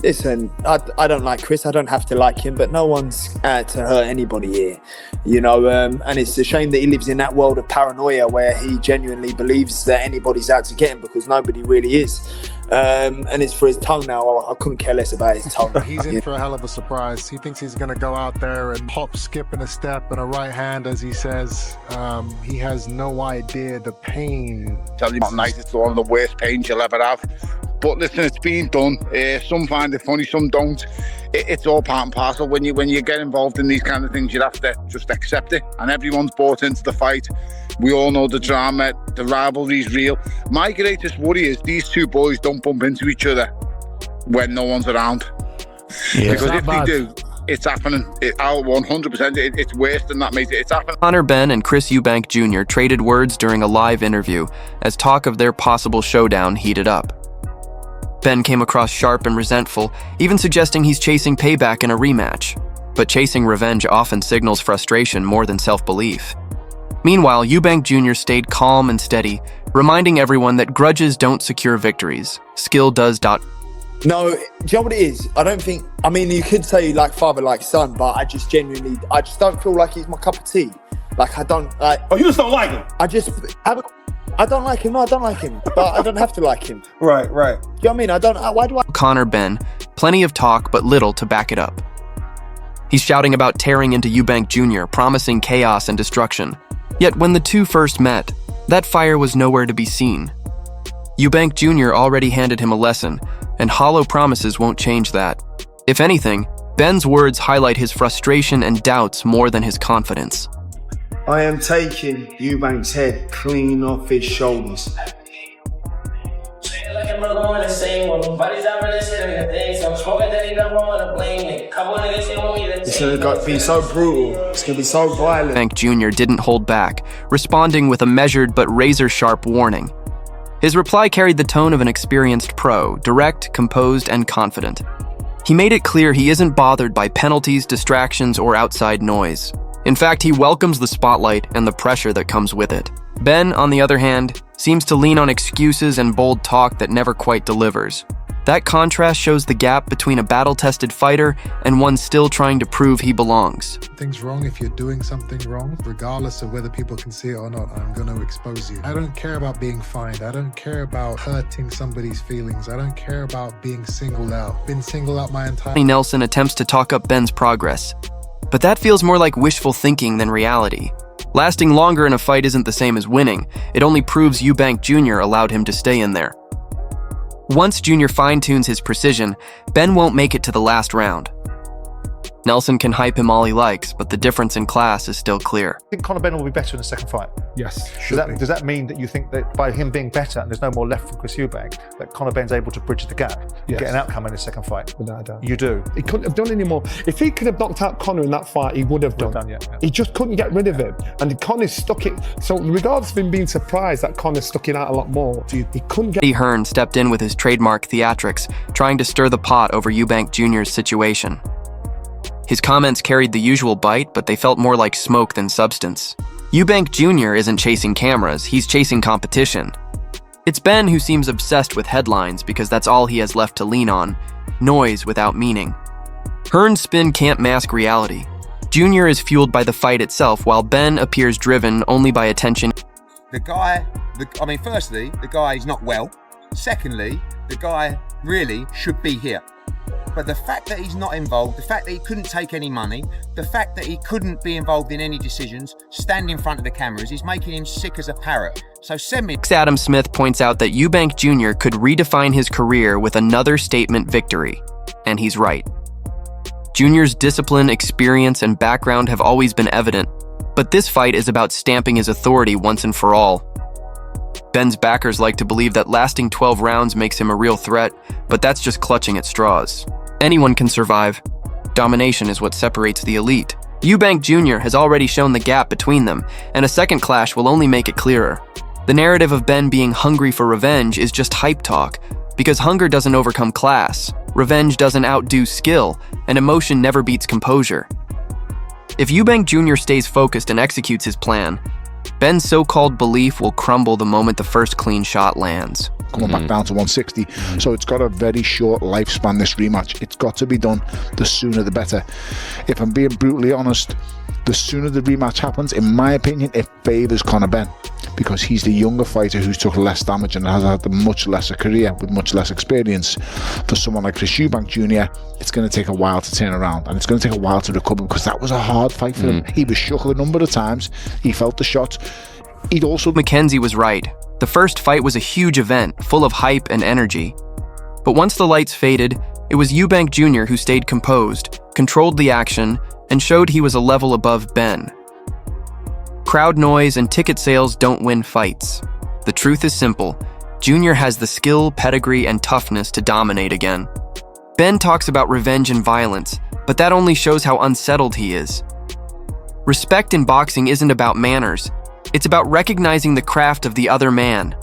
Listen, I don't like Chris. I don't have to like him, but no one's out to hurt anybody here, you know. And it's a shame that he lives in that world of paranoia where he genuinely believes that anybody's out to get him, because nobody really is. And it's for his tongue now. I couldn't care less about his tongue. He's in for a hell of a surprise. He thinks he's going to go out there and hop, skip, and a step and a right hand, as he says. He has no idea the pain. Tell you about night, it's one of the worst pains you'll ever have. But listen, it's been done. Some find it funny, some don't. It's all part and parcel. When you get involved in these kind of things, you have to just accept it. And everyone's bought into the fight. We all know the drama, the rivalry's real. My greatest worry is these two boys don't bump into each other when no one's around. Yeah, because if they do, it's happening. 100%. It's worse than that, mate. It's happening. Conor Benn and Chris Eubank Jr. traded words during a live interview as talk of their possible showdown heated up. Ben came across sharp and resentful, even suggesting he's chasing payback in a rematch. But chasing revenge often signals frustration more than self-belief. Meanwhile, Eubank Jr. stayed calm and steady, reminding everyone that grudges don't secure victories. Skill does. No, do you know what it is? I don't think, I mean, you could say like father, like son, but I just don't feel like he's my cup of tea. Like, I don't, like... Oh, you just don't like him? I don't like him, no, I don't like him, but I don't have to like him. Right. Do you know what I mean? Why do I... Conor Benn, plenty of talk but little to back it up. He's shouting about tearing into Eubank Jr., promising chaos and destruction. Yet when the two first met, that fire was nowhere to be seen. Eubank Jr. already handed him a lesson, and hollow promises won't change that. If anything, Ben's words highlight his frustration and doubts more than his confidence. I am taking Eubank's head clean off his shoulders. It's gonna be so brutal. It's gonna be so violent. Eubank Jr. didn't hold back, responding with a measured but razor-sharp warning. His reply carried the tone of an experienced pro, direct, composed, and confident. He made it clear he isn't bothered by penalties, distractions, or outside noise. In fact, he welcomes the spotlight and the pressure that comes with it. Ben, on the other hand, seems to lean on excuses and bold talk that never quite delivers. That contrast shows the gap between a battle-tested fighter and one still trying to prove he belongs. Things wrong if you're doing something wrong, regardless of whether people can see it or not. I'm going to expose you. I don't care about being fined. I don't care about hurting somebody's feelings. I don't care about being singled out. Been singled out my entire... Nelson attempts to talk up Ben's progress, but that feels more like wishful thinking than reality. Lasting longer in a fight isn't the same as winning. It only proves Eubank Jr. allowed him to stay in there. Once Jr. fine-tunes his precision, Ben won't make it to the last round. Nelson can hype him all he likes, but the difference in class is still clear. I think Conor Benn will be better in the second fight. Yes. Does that mean that you think that by him being better and there's no more left from Chris Eubank, that Conor Benn's able to bridge the gap and get an outcome in the second fight? Without a doubt. You do? He couldn't have done any more. If he could have knocked out Conor in that fight, he would have done. Yeah. He just couldn't get rid of him. And Conor stuck it. So regardless of him being surprised that Conor stuck it out a lot more, he couldn't get... Eddie Hearn stepped in with his trademark theatrics, trying to stir the pot over Eubank Jr.'s situation. His comments carried the usual bite, but they felt more like smoke than substance. Eubank Jr. isn't chasing cameras, he's chasing competition. It's Ben who seems obsessed with headlines because that's all he has left to lean on. Noise without meaning. Hearn's spin can't mask reality. Jr. is fueled by the fight itself, while Ben appears driven only by attention. Firstly, the guy is not well. Secondly, the guy really should be here. But the fact that he's not involved, the fact that he couldn't take any money, the fact that he couldn't be involved in any decisions, stand in front of the cameras, is making him sick as a parrot. So send me... Adam Smith points out that Eubank Jr. could redefine his career with another statement victory. And he's right. Jr.'s discipline, experience, and background have always been evident, but this fight is about stamping his authority once and for all. Ben's backers like to believe that lasting 12 rounds makes him a real threat, but that's just clutching at straws. Anyone can survive. Domination is what separates the elite. Eubank Jr. has already shown the gap between them, and a second clash will only make it clearer. The narrative of Ben being hungry for revenge is just hype talk, because hunger doesn't overcome class, revenge doesn't outdo skill, and emotion never beats composure. If Eubank Jr. stays focused and executes his plan, Ben's so-called belief will crumble the moment the first clean shot lands. coming back down to 160. So it's got a very short lifespan, this rematch. It's got to be done. The sooner the better. If I'm being brutally honest, the sooner the rematch happens, in my opinion, it favours Conor Benn, because he's the younger fighter who's took less damage and has had a much lesser career with much less experience. For someone like Chris Eubank Jr., it's going to take a while to turn around, and it's going to take a while to recover, because that was a hard fight for him. He was shook a number of times. He felt the shots. He'd also... Mackenzie was right. The first fight was a huge event, full of hype and energy. But once the lights faded, it was Eubank Jr. who stayed composed, controlled the action, and showed he was a level above Benn. Crowd noise and ticket sales don't win fights. The truth is simple. Jr. has the skill, pedigree, and toughness to dominate again. Benn talks about revenge and violence, but that only shows how unsettled he is. Respect in boxing isn't about manners. It's about recognizing the craft of the other man.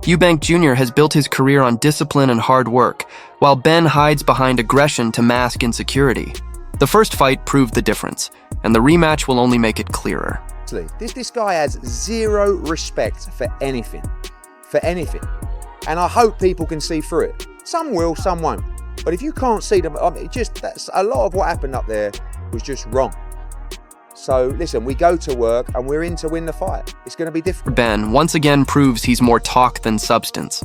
Eubank Jr. has built his career on discipline and hard work, while Benn hides behind aggression to mask insecurity. The first fight proved the difference, and the rematch will only make it clearer. This guy has zero respect for anything. And I hope people can see through it. Some will, some won't. But if you can't see them, that's a lot of what happened up there was just wrong. So listen, we go to work and we're in to win the fight. It's going to be different. Benn once again proves he's more talk than substance.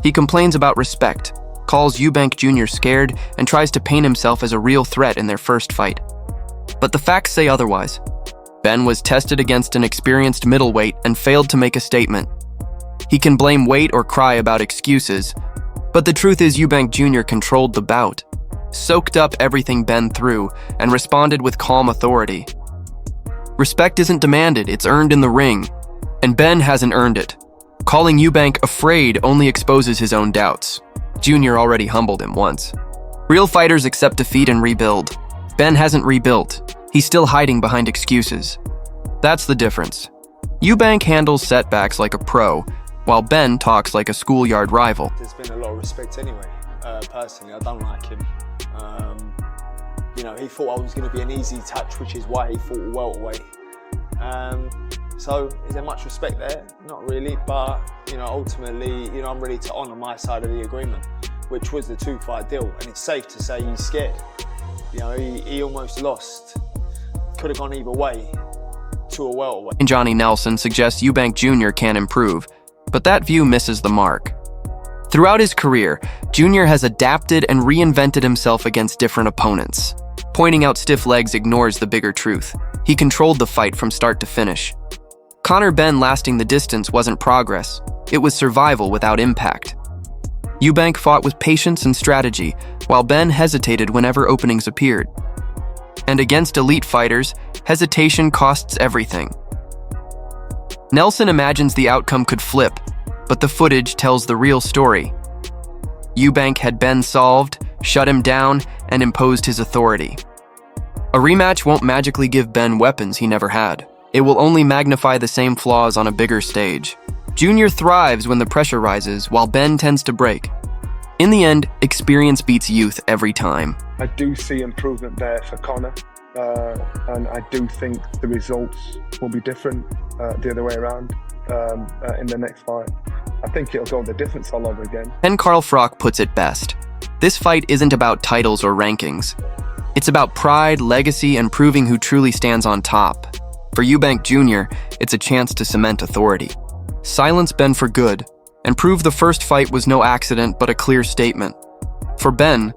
He complains about respect, calls Eubank Jr. scared, and tries to paint himself as a real threat in their first fight. But the facts say otherwise. Benn was tested against an experienced middleweight and failed to make a statement. He can blame weight or cry about excuses, but the truth is Eubank Jr. controlled the bout, soaked up everything Benn threw, and responded with calm authority. Respect isn't demanded, it's earned in the ring, and Benn hasn't earned it. Calling Eubank afraid only exposes his own doubts. Jr. already humbled him once. Real fighters accept defeat and rebuild. Benn hasn't rebuilt. He's still hiding behind excuses. That's the difference. Eubank handles setbacks like a pro, while Benn talks like a schoolyard rival. There's been a lot of respect anyway. Personally, I don't like him. He thought I was going to be an easy touch, which is why he fought a welterweight. So is there much respect there? Not really, but ultimately, I'm ready to honour my side of the agreement, which was the 2-fight deal, and it's safe to say he's scared. He almost lost. Could have gone either way to a welterweight. Johnny Nelson suggests Eubank Jr. can improve, but that view misses the mark. Throughout his career, Jr. has adapted and reinvented himself against different opponents. Pointing out stiff legs ignores the bigger truth. He controlled the fight from start to finish. Conor Benn lasting the distance wasn't progress. It was survival without impact. Eubank fought with patience and strategy, while Benn hesitated whenever openings appeared. And against elite fighters, hesitation costs everything. Nelson imagines the outcome could flip, but the footage tells the real story. Eubank had Benn solved, shut him down, and imposed his authority. A rematch won't magically give Benn weapons he never had. It will only magnify the same flaws on a bigger stage. Jr. thrives when the pressure rises, while Benn tends to break. In the end, experience beats youth every time. I do see improvement there for Conor, and I do think the results will be different the other way around in the next fight. I think it'll go the difference all over again. And Carl Froch puts it best. This fight isn't about titles or rankings. It's about pride, legacy, and proving who truly stands on top. For Eubank Jr., it's a chance to cement authority. Silence Benn for good, and prove the first fight was no accident but a clear statement. For Benn,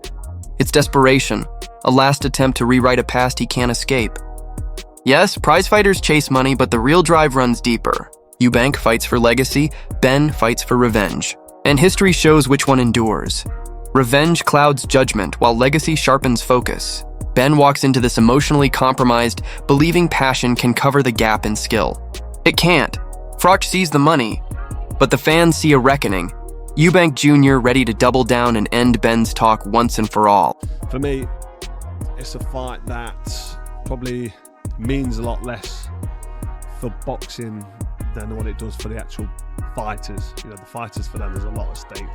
it's desperation, a last attempt to rewrite a past he can't escape. Yes, prize fighters chase money, but the real drive runs deeper. Eubank fights for legacy, Benn fights for revenge. And history shows which one endures. Revenge clouds judgment, while legacy sharpens focus. Benn walks into this emotionally compromised, believing passion can cover the gap in skill. It can't. Froch sees the money, but the fans see a reckoning. Eubank Jr. ready to double down and end Benn's talk once and for all. For me, it's a fight that probably means a lot less for boxing than what it does for the actual fighters. You know, the fighters, for them, there's a lot at stake.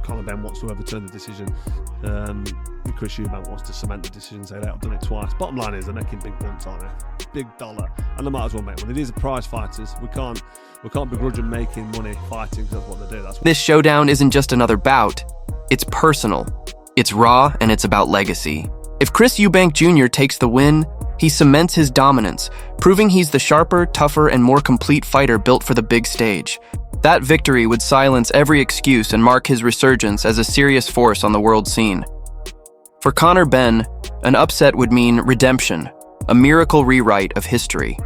Conor Benn wants to overturn the decision. Chris Eubank wants to cement the decision, say they've done it twice. Bottom line is they're making big bunts, aren't they? Big dollar, and they might as well make money. These are prize fighters. We can't begrudge them making money fighting, because that's what they do. This showdown isn't just another bout. It's personal. It's raw, and it's about legacy. If Chris Eubank Jr. takes the win, he cements his dominance, proving he's the sharper, tougher, and more complete fighter built for the big stage. That victory would silence every excuse and mark his resurgence as a serious force on the world scene. For Conor Benn, an upset would mean redemption, a miracle rewrite of history.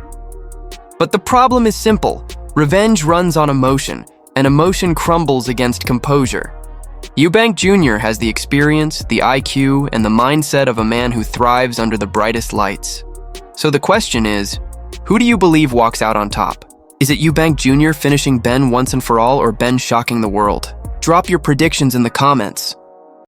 But the problem is simple. Revenge runs on emotion, and emotion crumbles against composure. Eubank Jr. has the experience, the IQ, and the mindset of a man who thrives under the brightest lights. So the question is, who do you believe walks out on top? Is it Eubank Jr. finishing Benn once and for all, or Benn shocking the world? Drop your predictions in the comments.